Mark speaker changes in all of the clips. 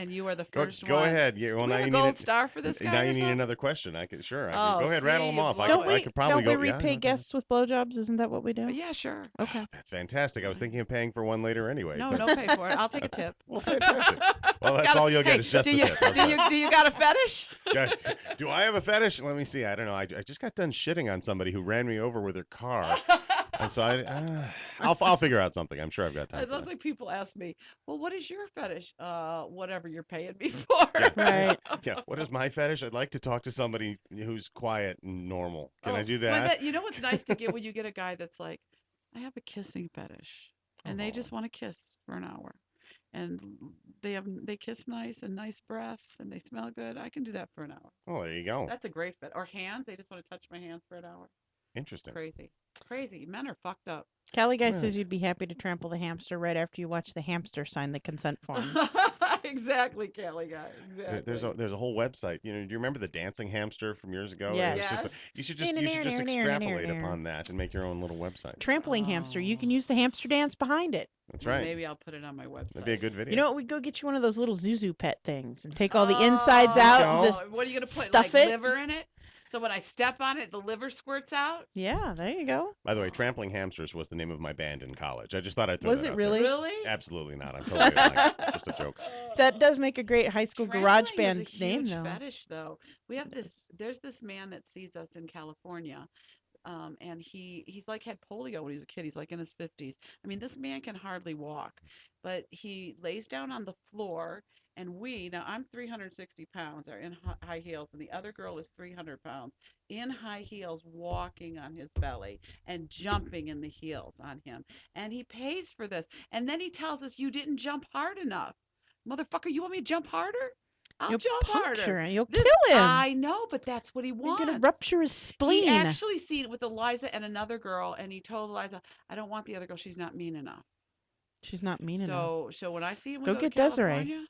Speaker 1: and you are the
Speaker 2: Go
Speaker 1: first
Speaker 2: go
Speaker 1: one.
Speaker 2: ahead. Yeah,
Speaker 1: Do
Speaker 2: well,
Speaker 1: we
Speaker 2: now
Speaker 1: have a
Speaker 2: you need
Speaker 1: gold
Speaker 2: it.
Speaker 1: star for this
Speaker 2: Now
Speaker 1: guy or
Speaker 2: you need
Speaker 1: something?
Speaker 2: another question. I could sure. I could
Speaker 1: Oh,
Speaker 2: go ahead, rattle
Speaker 1: see,
Speaker 2: them
Speaker 1: you
Speaker 2: off.
Speaker 1: blow
Speaker 2: I
Speaker 1: it.
Speaker 2: could probably
Speaker 3: Don't we
Speaker 2: go. Yeah,
Speaker 3: repay
Speaker 2: no, go ahead.
Speaker 3: guests with blowjobs? Isn't that what we do?
Speaker 1: Yeah, sure.
Speaker 3: Okay.
Speaker 2: That's fantastic. I was thinking of paying for one later anyway,
Speaker 1: No,
Speaker 2: but
Speaker 1: no pay for it. I'll take a tip.
Speaker 2: well, fantastic. Well, that's
Speaker 1: Got
Speaker 2: all you'll get
Speaker 1: hey,
Speaker 2: is just
Speaker 1: do
Speaker 2: the
Speaker 1: you
Speaker 2: tip. How's
Speaker 1: do you
Speaker 2: that?
Speaker 1: do you got a fetish?
Speaker 2: Do I have a fetish? Let me see. I don't know. I just got done shitting on somebody who ran me over with their car, and so I'll figure out something. I'm sure I've got time for
Speaker 1: That's
Speaker 2: that.
Speaker 1: like people ask me, "Well, what is your fetish?" Whatever you're paying me for.
Speaker 2: Yeah.
Speaker 3: Right.
Speaker 2: Yeah. What is my fetish? I'd like to talk to somebody who's quiet and normal. Can I
Speaker 1: Oh,
Speaker 2: do
Speaker 1: well,
Speaker 2: that?
Speaker 1: that you know what's nice to get when you get a guy that's like, "I have a kissing fetish," and they
Speaker 2: Oh,
Speaker 1: just want to kiss for an hour, and they kiss nice and nice breath, and they smell good. I can do that for an hour.
Speaker 2: well, there you go.
Speaker 1: That's a great fit. Or hands, they just want to touch my hands for an hour.
Speaker 2: Interesting.
Speaker 1: Crazy, crazy. Men are fucked up.
Speaker 3: Cali guy
Speaker 2: Well,
Speaker 3: says you'd be happy to trample the hamster right after you watch the hamster sign the consent form.
Speaker 1: Exactly, Kelly guy. Exactly.
Speaker 2: there's a whole website. You know, do you remember the dancing hamster from years ago? It was
Speaker 3: Yes.
Speaker 2: just
Speaker 1: Yes.
Speaker 2: you should just extrapolate upon that and make your own little website.
Speaker 3: Trampling hamster. You can
Speaker 1: Oh.
Speaker 3: use the hamster dance behind it.
Speaker 2: That's
Speaker 1: Well,
Speaker 2: right.
Speaker 1: maybe I'll put it on my
Speaker 2: That'd be a
Speaker 1: website.
Speaker 2: good video.
Speaker 3: You know what? We go get you one of those little Zuzu pet things and take all the insides
Speaker 2: There you
Speaker 3: out and
Speaker 2: go.
Speaker 3: just
Speaker 1: Oh, what are you gonna put
Speaker 3: stuff
Speaker 1: like
Speaker 3: it.
Speaker 1: liver in it? So when I step on it, the liver squirts out?
Speaker 3: Yeah, there you go.
Speaker 2: By the way,
Speaker 1: Oh.
Speaker 2: Trampling Hamsters was the name of my band in college. I just thought I'd throw
Speaker 3: Was
Speaker 2: that
Speaker 3: it
Speaker 2: out there.
Speaker 3: really?
Speaker 1: Really?
Speaker 2: Absolutely not. I'm totally lying. Just a joke.
Speaker 3: That does make a great high school garage
Speaker 1: Trampling is a
Speaker 3: band name,
Speaker 1: huge
Speaker 3: though.
Speaker 1: fetish, though. We have this.
Speaker 3: Yes.
Speaker 1: There's this man that sees us in California, and he's like had polio when he was a kid. He's like in his 50s. I mean, this man can hardly walk, but he lays down on the floor, and now I'm 360 pounds, are in high heels, and the other girl is 300 pounds in high heels, walking on his belly and jumping in the heels on him, and he pays for this, and then he tells us you didn't jump hard enough, motherfucker. You want me to jump harder? I'll
Speaker 3: You'll
Speaker 1: jump
Speaker 3: puncture
Speaker 1: harder.
Speaker 3: and you'll
Speaker 1: This
Speaker 3: kill him.
Speaker 1: I know, but that's what he
Speaker 3: You're going to
Speaker 1: wants.
Speaker 3: rupture his
Speaker 1: He
Speaker 3: spleen.
Speaker 1: actually seen it with Eliza and another girl, and he told Eliza, "I don't want the other girl. She's not mean enough."
Speaker 3: She's not mean enough.
Speaker 1: So when I see him, we
Speaker 3: Go
Speaker 1: go to
Speaker 3: get Desiree.
Speaker 1: California.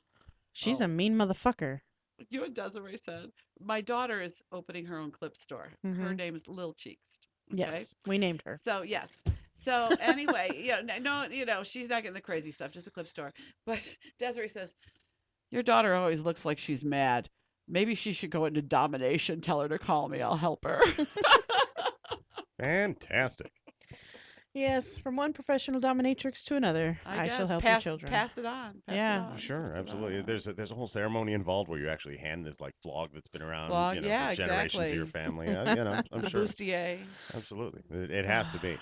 Speaker 3: She's a
Speaker 1: Oh,
Speaker 3: mean motherfucker.
Speaker 1: you and Desiree said, my daughter is opening her own clip store. Her
Speaker 3: Hmm.
Speaker 1: name is Lil Cheeks. Okay.
Speaker 3: Yes, we named her.
Speaker 1: So yes. So anyway, no, she's not getting the crazy stuff, just a clip store. But Desiree says, your daughter always looks like she's mad. Maybe she should go into domination. Tell her to call me. I'll help her.
Speaker 2: Fantastic.
Speaker 3: Yes, from one professional dominatrix to another,
Speaker 1: I
Speaker 3: I
Speaker 1: guess
Speaker 3: shall help your
Speaker 1: pass
Speaker 3: children.
Speaker 1: pass it on. Pass
Speaker 3: Yeah.
Speaker 1: it on.
Speaker 2: Sure,
Speaker 1: Pass it
Speaker 2: absolutely.
Speaker 1: on.
Speaker 2: There's a whole ceremony involved where you actually hand this like flog that's been around,
Speaker 1: Flog,
Speaker 2: you know,
Speaker 1: yeah,
Speaker 2: for generations of your
Speaker 1: exactly.
Speaker 2: family. I'm
Speaker 1: The
Speaker 2: sure.
Speaker 1: bustier.
Speaker 2: Absolutely. It has to be.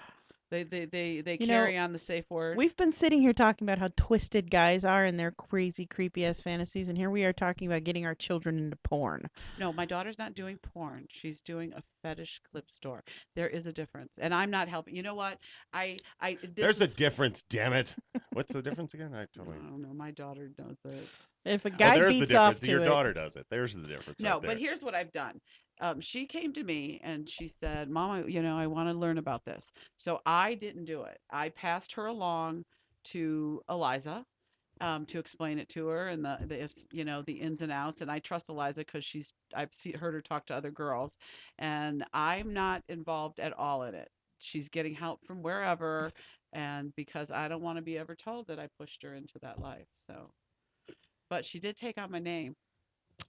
Speaker 1: They
Speaker 3: You know,
Speaker 1: carry on the safe word.
Speaker 3: we've been sitting here talking about how twisted guys are and their crazy, creepy ass fantasies, and here we are talking about getting our children into porn.
Speaker 1: No, my daughter's not doing porn. She's doing a fetish clip store. There is a difference, and I'm not helping. You know what? This
Speaker 2: There's a
Speaker 1: is.
Speaker 2: difference, damn it. What's the difference again? I
Speaker 1: I
Speaker 2: totally.
Speaker 1: don't know. My daughter knows that.
Speaker 3: If a
Speaker 2: Oh,
Speaker 3: guy
Speaker 2: there's the
Speaker 3: beats off
Speaker 2: difference.
Speaker 3: to
Speaker 2: Your
Speaker 3: it,
Speaker 2: daughter does it. There's the difference
Speaker 1: No,
Speaker 2: right
Speaker 1: but
Speaker 2: there.
Speaker 1: here's what I've done. She came to me and she said, "Mom, I want to learn about this." So I didn't do it. I passed her along to Eliza to explain it to her and the if the ins and outs. And I trust Eliza because heard her talk to other girls, and I'm not involved at all in it. She's getting help from wherever, and because I don't want to be ever told that I pushed her into that life. So, but she did take on my name.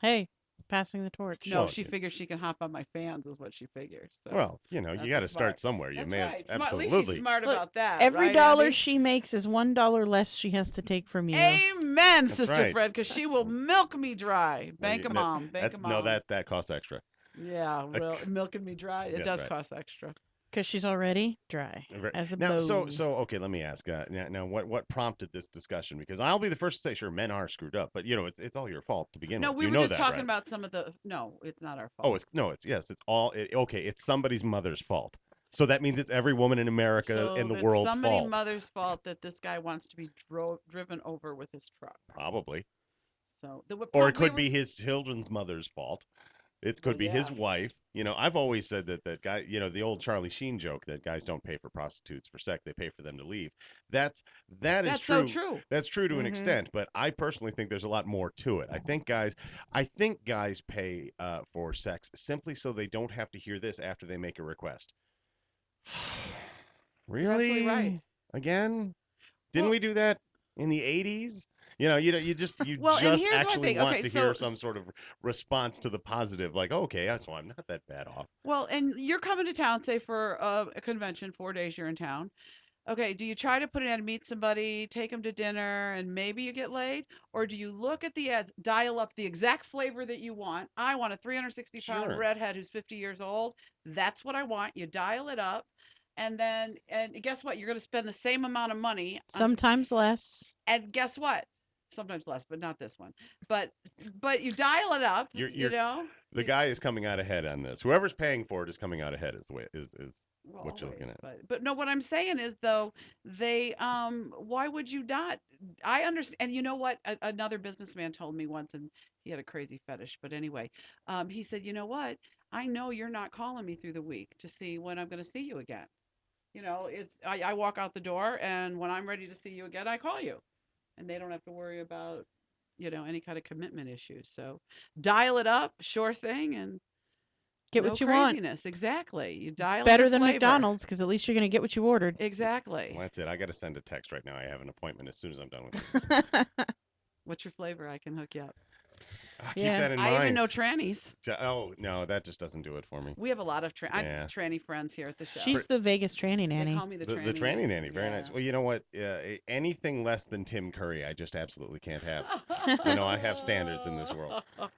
Speaker 3: hey, passing the torch.
Speaker 1: No,
Speaker 2: Well,
Speaker 1: she figures she can hop on my fans is what she figures. So
Speaker 2: you
Speaker 1: that's
Speaker 2: got
Speaker 1: a
Speaker 2: to
Speaker 1: smart.
Speaker 2: start somewhere. You
Speaker 1: That's
Speaker 2: may as
Speaker 1: right. Smart. At least she's
Speaker 2: absolutely.
Speaker 1: smart
Speaker 3: Look,
Speaker 1: about that,
Speaker 3: every
Speaker 1: right,
Speaker 3: dollar
Speaker 1: Andy?
Speaker 3: she makes is $1 less she has to take from you.
Speaker 1: Amen,
Speaker 2: That's
Speaker 1: Sister
Speaker 2: right.
Speaker 1: Fred, because she will milk me dry.
Speaker 2: Well,
Speaker 1: Bank a mom, bank a
Speaker 2: no,
Speaker 1: mom.
Speaker 2: that costs extra.
Speaker 1: Yeah, real milking me dry. It
Speaker 2: That's
Speaker 1: does
Speaker 2: right.
Speaker 1: cost extra.
Speaker 3: Because she's already dry
Speaker 2: Right.
Speaker 3: as a
Speaker 2: Now, so
Speaker 3: bow.
Speaker 2: so okay, let me ask. Now, what prompted this discussion? Because I'll be the first to say, sure, men are screwed up, but it's all your fault to begin
Speaker 1: No,
Speaker 2: with.
Speaker 1: we
Speaker 2: You
Speaker 1: were
Speaker 2: know
Speaker 1: just
Speaker 2: that,
Speaker 1: talking
Speaker 2: right?
Speaker 1: about some of the. No, it's not our
Speaker 2: Oh,
Speaker 1: fault.
Speaker 2: it's no, it's yes, it's all okay. It's somebody's mother's fault. So that means it's every woman in America
Speaker 1: So
Speaker 2: in the
Speaker 1: it's
Speaker 2: world's
Speaker 1: somebody
Speaker 2: fault.
Speaker 1: mother's fault that this guy wants to be driven over with his truck.
Speaker 2: Probably.
Speaker 1: So
Speaker 2: Or it
Speaker 1: we
Speaker 2: could
Speaker 1: were.
Speaker 2: be his children's mother's fault. It
Speaker 1: Well,
Speaker 2: could be his
Speaker 1: yeah.
Speaker 2: wife. I've always said that guy, the old Charlie Sheen joke that guys don't pay for prostitutes for sex, they pay for them to leave. That's that is
Speaker 1: That's so
Speaker 2: true.
Speaker 1: true.
Speaker 2: That's true to an
Speaker 3: Hmm.
Speaker 2: extent, but I personally think there's a lot more to it. I think guys pay for sex simply so they don't have to hear this after they make a request.
Speaker 1: You're absolutely right.
Speaker 2: Really? Again? Didn't
Speaker 1: Well,
Speaker 2: we do that in the 80s? You
Speaker 1: Well, and
Speaker 2: just
Speaker 1: here's my
Speaker 2: actually
Speaker 1: thing.
Speaker 2: want
Speaker 1: Okay,
Speaker 2: to hear
Speaker 1: so
Speaker 2: some sort of response to the positive, like, okay, so I'm not that bad off.
Speaker 1: well, and you're coming to town, say for a convention, 4 days you're in town. Okay, do you try to put in and meet somebody, take them to dinner, and maybe you get laid? Or do you look at the ads, dial up the exact flavor that you want? I want a 360-pound
Speaker 2: Sure.
Speaker 1: redhead who's 50 years old. That's what I want. You dial it up, and guess what? You're going to spend the same amount of money on,
Speaker 3: Sometimes less.
Speaker 1: and guess what? Sometimes less, but not this one. But but you dial it up,
Speaker 2: You're the
Speaker 1: You,
Speaker 2: guy is coming out ahead on this. Whoever's paying for it is coming out ahead. Is the way is
Speaker 1: well,
Speaker 2: what you're looking
Speaker 1: always,
Speaker 2: at.
Speaker 1: but no, what I'm saying is though, they why would you not? I understand, and you know what? Another businessman told me once, and he had a crazy fetish, but anyway, he said, you know what? I know you're not calling me through the week to see when I'm going to see you again. I walk out the door, and when I'm ready to see you again, I call you, and they don't have to worry about any kind of commitment issues. So dial it up, sure thing, and
Speaker 3: Get
Speaker 1: no
Speaker 3: what you want.
Speaker 1: craziness. Exactly. You dial your
Speaker 3: Better than
Speaker 1: flavor.
Speaker 3: McDonald's because at least you're gonna get what you ordered.
Speaker 2: Well,
Speaker 1: Exactly.
Speaker 2: that's it. I got to send a text right now. I have an appointment as soon as I'm done with you.
Speaker 1: What's your flavor? I can hook you up.
Speaker 2: Keep
Speaker 3: Yeah.
Speaker 2: that in
Speaker 1: I even
Speaker 2: mind.
Speaker 1: know trannies.
Speaker 2: Oh no, that just doesn't do it for me.
Speaker 1: We have a lot of
Speaker 2: Yeah.
Speaker 1: tranny friends here at the show.
Speaker 3: She's the Vegas tranny
Speaker 1: They
Speaker 3: nanny.
Speaker 1: call me the
Speaker 2: The
Speaker 1: tranny.
Speaker 2: tranny nanny, very nice.
Speaker 1: Yeah.
Speaker 2: Well, you know what? Anything less than Tim Curry, I just absolutely can't have. I have standards in this world.
Speaker 1: I'm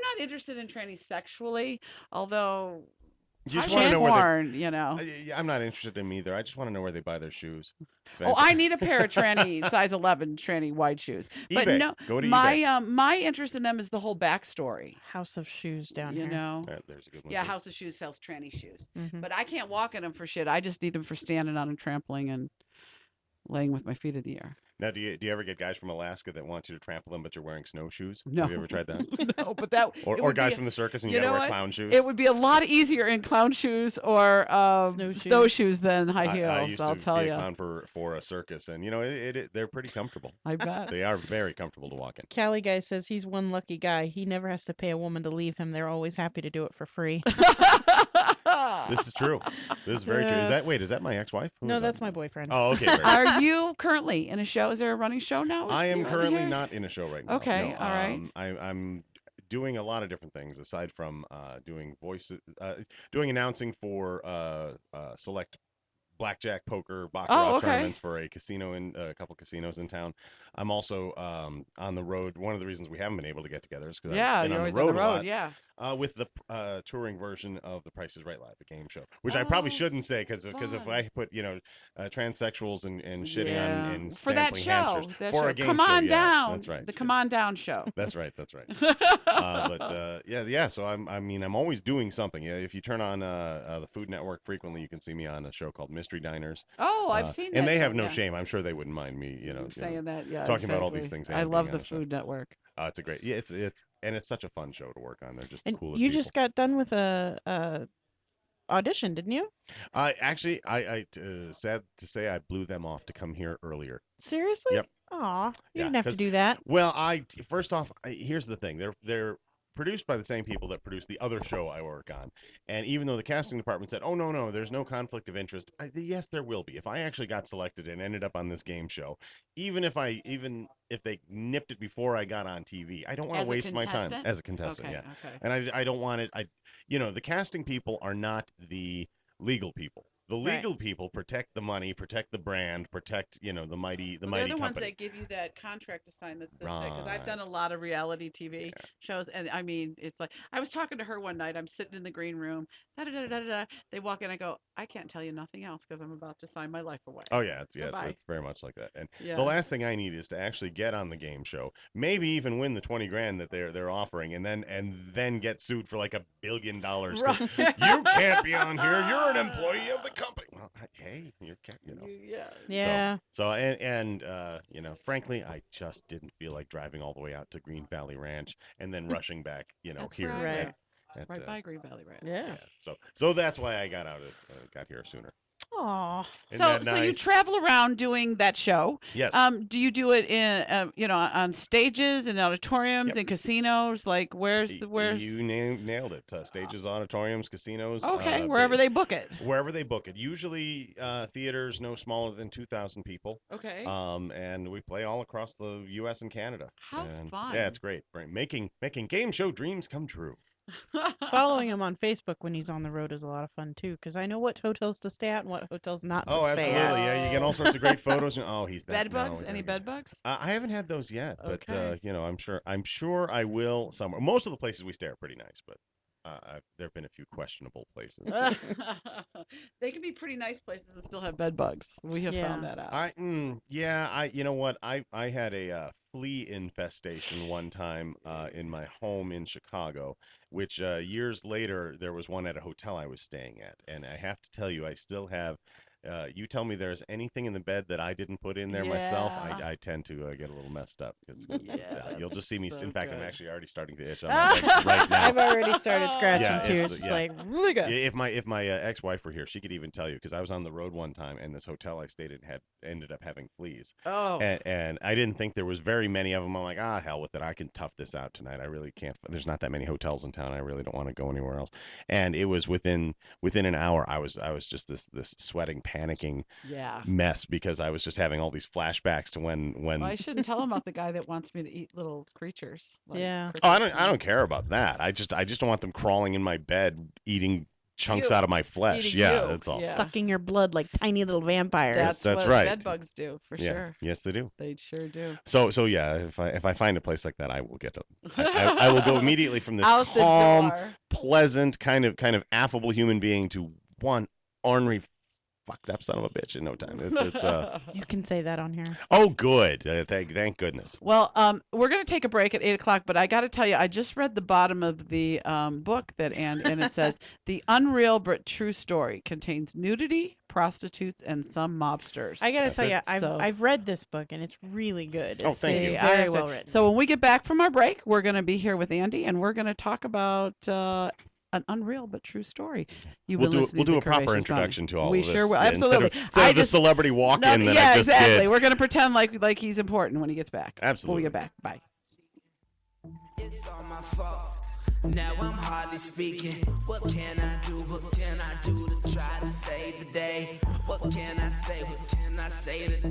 Speaker 1: not interested in trannies sexually, although
Speaker 2: You just
Speaker 1: time
Speaker 2: want to
Speaker 1: with
Speaker 2: know where they.
Speaker 1: porn.
Speaker 2: I'm not interested in them either. I just want to know where they buy their shoes. It's
Speaker 1: Oh, I
Speaker 2: fantastic.
Speaker 1: need a pair of tranny size 11 tranny white shoes. But
Speaker 2: eBay.
Speaker 1: no,
Speaker 2: Go to eBay.
Speaker 1: my interest in them is the whole backstory.
Speaker 3: House of Shoes down
Speaker 1: You
Speaker 3: here.
Speaker 1: know.
Speaker 2: There's a good one
Speaker 1: Yeah,
Speaker 2: too.
Speaker 1: House of Shoes sells tranny shoes.
Speaker 3: Hmm.
Speaker 1: But I can't walk in them for shit. I just need them for standing on and trampling and laying with my feet in the air.
Speaker 2: Now, do you ever get guys from Alaska that want you to trample them, but you're wearing snowshoes?
Speaker 1: No,
Speaker 2: Have you ever tried that?
Speaker 1: no, but that it
Speaker 2: Or
Speaker 1: would
Speaker 2: guys
Speaker 1: be,
Speaker 2: from the circus and you
Speaker 1: you
Speaker 2: got to
Speaker 1: know
Speaker 2: wear
Speaker 1: what?
Speaker 2: clown
Speaker 1: It
Speaker 2: shoes?
Speaker 1: would be a lot easier in clown shoes or
Speaker 3: Snowshoes.
Speaker 1: snowshoes than high
Speaker 2: I
Speaker 1: heels.
Speaker 2: used
Speaker 1: I'll
Speaker 2: to
Speaker 1: tell
Speaker 2: be a
Speaker 1: you.
Speaker 2: clown for a circus, and they're pretty comfortable.
Speaker 1: I bet.
Speaker 2: They are very comfortable to walk in.
Speaker 3: Cali guy says he's one lucky guy. He never has to pay a woman to leave him. They're always happy to do it for free.
Speaker 2: This is true. This is very true.
Speaker 3: That's
Speaker 2: Is that my ex-wife? Who
Speaker 3: no,
Speaker 2: is that?
Speaker 3: that's my boyfriend.
Speaker 2: Oh, okay, very good.
Speaker 1: Are you currently in a show? Is there a running show now
Speaker 2: I am
Speaker 1: around
Speaker 2: currently
Speaker 1: here?
Speaker 2: not in a show right now.
Speaker 1: Okay,
Speaker 2: No,
Speaker 1: all right.
Speaker 2: I'm doing a lot of different things aside from doing voices, doing announcing for select blackjack, poker, baccarat
Speaker 1: Oh, okay.
Speaker 2: tournaments for a casino in a couple casinos in town. I'm also on the road. One of the reasons we haven't been able to get together is because I've
Speaker 1: Yeah,
Speaker 2: been
Speaker 1: you're
Speaker 2: on the
Speaker 1: always on the
Speaker 2: road a
Speaker 1: road.
Speaker 2: lot
Speaker 1: Yeah.
Speaker 2: with the touring version of The Price is Right Live, a game show, which I probably
Speaker 1: Oh,
Speaker 2: shouldn't say because if
Speaker 1: fun.
Speaker 2: I put transsexuals and shitting on
Speaker 1: Yeah.
Speaker 2: and
Speaker 1: For that
Speaker 2: sampling hamsters
Speaker 1: show, that
Speaker 2: for a
Speaker 1: show.
Speaker 2: game
Speaker 1: Come
Speaker 2: show,
Speaker 1: on
Speaker 2: yeah,
Speaker 1: down.
Speaker 2: that's right.
Speaker 1: The Come On Down show.
Speaker 2: That's right. That's right. But yeah. So I'm always doing something. Yeah, if you turn on the Food Network frequently, you can see me on a show called Mystery Diners.
Speaker 1: Oh, I've seen
Speaker 2: And
Speaker 1: that
Speaker 2: they
Speaker 1: show.
Speaker 2: have no
Speaker 1: Yeah.
Speaker 2: shame. I'm sure they wouldn't mind me,
Speaker 1: Saying that. Yeah,
Speaker 2: talking about all these
Speaker 1: exactly.
Speaker 2: things
Speaker 1: I
Speaker 2: and being
Speaker 1: love
Speaker 2: on
Speaker 1: the
Speaker 2: the show.
Speaker 1: Food Network.
Speaker 2: It's a great, yeah, it's such a fun show to work on. They're just the
Speaker 3: And
Speaker 2: coolest
Speaker 3: you
Speaker 2: people.
Speaker 3: just got done with a audition, didn't you?
Speaker 2: Sad to say, I blew them off to come here earlier.
Speaker 3: Seriously?
Speaker 2: Yep.
Speaker 3: Aw, you
Speaker 2: Yeah,
Speaker 3: didn't have to
Speaker 2: because
Speaker 3: do that.
Speaker 2: well, first off, here's the thing: they're produced by the same people that produce the other show I work on, and even though the casting department said, "Oh no, there's no conflict of interest," yes, there will be. If I actually got selected and ended up on this game show, even if they nipped it before I got on TV, I don't want to
Speaker 1: As a
Speaker 2: waste my time
Speaker 1: contestant?
Speaker 2: as a contestant.
Speaker 1: Okay,
Speaker 2: Yeah,
Speaker 1: okay.
Speaker 2: and I don't want it. The casting people are not the legal people. The
Speaker 3: Right.
Speaker 2: legal people protect the money, protect the brand, protect the
Speaker 1: Well, they're
Speaker 2: mighty
Speaker 1: the ones
Speaker 2: company.
Speaker 1: that give you that contract to sign that's this big. Because I've
Speaker 2: Right.
Speaker 1: done a lot of reality TV
Speaker 2: Yeah.
Speaker 1: shows, and I mean, it's like I was talking to her one night. I'm sitting in the green room. Da da da da da. They walk in. I go, I can't tell you nothing else because I'm about to sign my life away.
Speaker 2: Oh yeah,
Speaker 1: Goodbye.
Speaker 2: it's very much like that. And the
Speaker 1: Yeah.
Speaker 2: last thing I need is to actually get on the game show, maybe even win the 20 grand that they're offering, and then get sued for like $1 billion because
Speaker 1: Right.
Speaker 2: you can't be on here. You're an employee of the company. Well, hey, you can't,
Speaker 1: Yeah.
Speaker 3: Yeah.
Speaker 2: So and frankly, I just didn't feel like driving all the way out to Green Valley Ranch and then rushing back,
Speaker 1: That's where
Speaker 2: here
Speaker 1: I
Speaker 3: Right.
Speaker 1: live.
Speaker 2: at
Speaker 1: Right by Green Valley Ranch.
Speaker 3: Yeah.
Speaker 2: yeah. So that's why I got out got here sooner.
Speaker 3: Aw.
Speaker 2: Isn't that
Speaker 1: So you
Speaker 2: nice?
Speaker 1: travel around doing that show.
Speaker 2: Yes.
Speaker 1: Do you do it in, on stages, in auditoriums,
Speaker 2: Yep.
Speaker 1: in casinos? Like, where's?
Speaker 2: You nailed it. Stages, auditoriums, casinos,
Speaker 1: Okay, wherever they book it.
Speaker 2: wherever they book it. Usually, theaters no smaller than 2,000 people.
Speaker 1: Okay.
Speaker 2: And we play all across the U.S. and Canada.
Speaker 1: How
Speaker 2: And yeah, it's
Speaker 1: fun.
Speaker 2: great. Right. Making game show dreams come true.
Speaker 3: Following him on Facebook when he's on the road is a lot of fun too, because I know what hotels to stay at and what hotels not to
Speaker 2: Oh,
Speaker 3: stay at.
Speaker 2: absolutely. Yeah, you get all sorts of great
Speaker 1: Oh.
Speaker 2: photos. Oh, he's that.
Speaker 1: Bed
Speaker 2: No,
Speaker 1: bugs?
Speaker 2: we
Speaker 1: Any
Speaker 2: gotta get.
Speaker 1: bed bugs?
Speaker 2: I haven't had those yet, but
Speaker 1: Okay.
Speaker 2: I'm sure I will somewhere. Most of the places we stay are pretty nice, but there have been a few questionable places.
Speaker 1: They can be pretty nice places and still have bed bugs. We have found
Speaker 3: Yeah.
Speaker 1: that out.
Speaker 2: You know what? I had a flea infestation one time in my home in Chicago, which years later there was one at a hotel I was staying at, and I have to tell you, I still have. You tell me there's anything in the bed that I didn't put in there myself,
Speaker 1: Yeah.
Speaker 2: I tend to get a little messed up because
Speaker 1: Yeah,
Speaker 2: you'll just
Speaker 1: that's
Speaker 2: see me. In
Speaker 1: so
Speaker 2: fact, I'm
Speaker 1: good.
Speaker 2: actually already starting to itch on my legs right now.
Speaker 3: I've already started scratching
Speaker 2: Yeah,
Speaker 3: too.
Speaker 2: it's
Speaker 3: It's just
Speaker 2: yeah.
Speaker 3: like really good.
Speaker 2: If my ex-wife were here, she could even tell you because I was on the road one time and this hotel I stayed in had ended up having fleas,
Speaker 1: Oh,
Speaker 2: and I didn't think there was very many of them. I'm like, hell with it, I can tough this out tonight. I really can't. There's not that many hotels in town. I really don't want to go anywhere else. And it was within an hour, I was just this sweating, panicking
Speaker 1: yeah.
Speaker 2: mess because I was just having all these flashbacks to
Speaker 1: Well,
Speaker 2: when.
Speaker 1: I shouldn't tell him about the guy that wants me to eat little creatures like
Speaker 3: Yeah.
Speaker 2: Oh, I
Speaker 1: crickets
Speaker 2: don't I
Speaker 1: and
Speaker 2: don't care about that. I just don't want them crawling in my bed eating chunks
Speaker 1: you
Speaker 2: out of my flesh.
Speaker 1: eating
Speaker 2: Yeah,
Speaker 1: you.
Speaker 2: that's all.
Speaker 1: Yeah.
Speaker 3: Sucking your blood like tiny little vampires.
Speaker 1: That's
Speaker 2: That's
Speaker 1: what
Speaker 2: right.
Speaker 1: bed bugs do for
Speaker 2: Yeah.
Speaker 1: sure.
Speaker 2: Yes, they do.
Speaker 1: They sure do.
Speaker 2: So yeah, if I find a place like that, I will get a, I will go immediately from this
Speaker 1: Out the
Speaker 2: calm,
Speaker 1: door.
Speaker 2: pleasant, kind of affable human being to one ornery, fucked up son of a bitch in no time. It's.
Speaker 3: You can say that on here.
Speaker 2: Oh, good. Thank goodness.
Speaker 1: Well, we're going to take a break at 8 o'clock, but I got to tell you, I just read the bottom of the book and it says the unreal but true story contains nudity, prostitutes, and some mobsters.
Speaker 3: I gotta
Speaker 2: That's
Speaker 3: tell
Speaker 2: it.
Speaker 3: you, I've
Speaker 1: So
Speaker 3: I've read this book and it's really good.
Speaker 2: Oh,
Speaker 3: It's
Speaker 2: thank
Speaker 3: it's
Speaker 2: you.
Speaker 1: see, I
Speaker 3: very
Speaker 1: have to.
Speaker 3: well written.
Speaker 1: So when we get back from our break, we're going to be here with Andy, and we're going to talk about an unreal but true story. You've been listening
Speaker 2: We'll
Speaker 1: to
Speaker 2: do
Speaker 1: the
Speaker 2: a proper
Speaker 1: Curvaceous Bounty.
Speaker 2: introduction to all
Speaker 1: We
Speaker 2: of this
Speaker 1: sure will.
Speaker 2: instead
Speaker 1: Absolutely.
Speaker 2: of the celebrity walk
Speaker 1: No,
Speaker 2: in that
Speaker 1: yeah,
Speaker 2: I just
Speaker 1: exactly.
Speaker 2: did.
Speaker 1: We're going to pretend like he's important when he gets back. When
Speaker 2: Absolutely.
Speaker 1: we get back. Bye.
Speaker 4: It's all my fault. Now I'm hardly speaking. What can I do? What can I do to try to save the day? What can I say? What can I say to take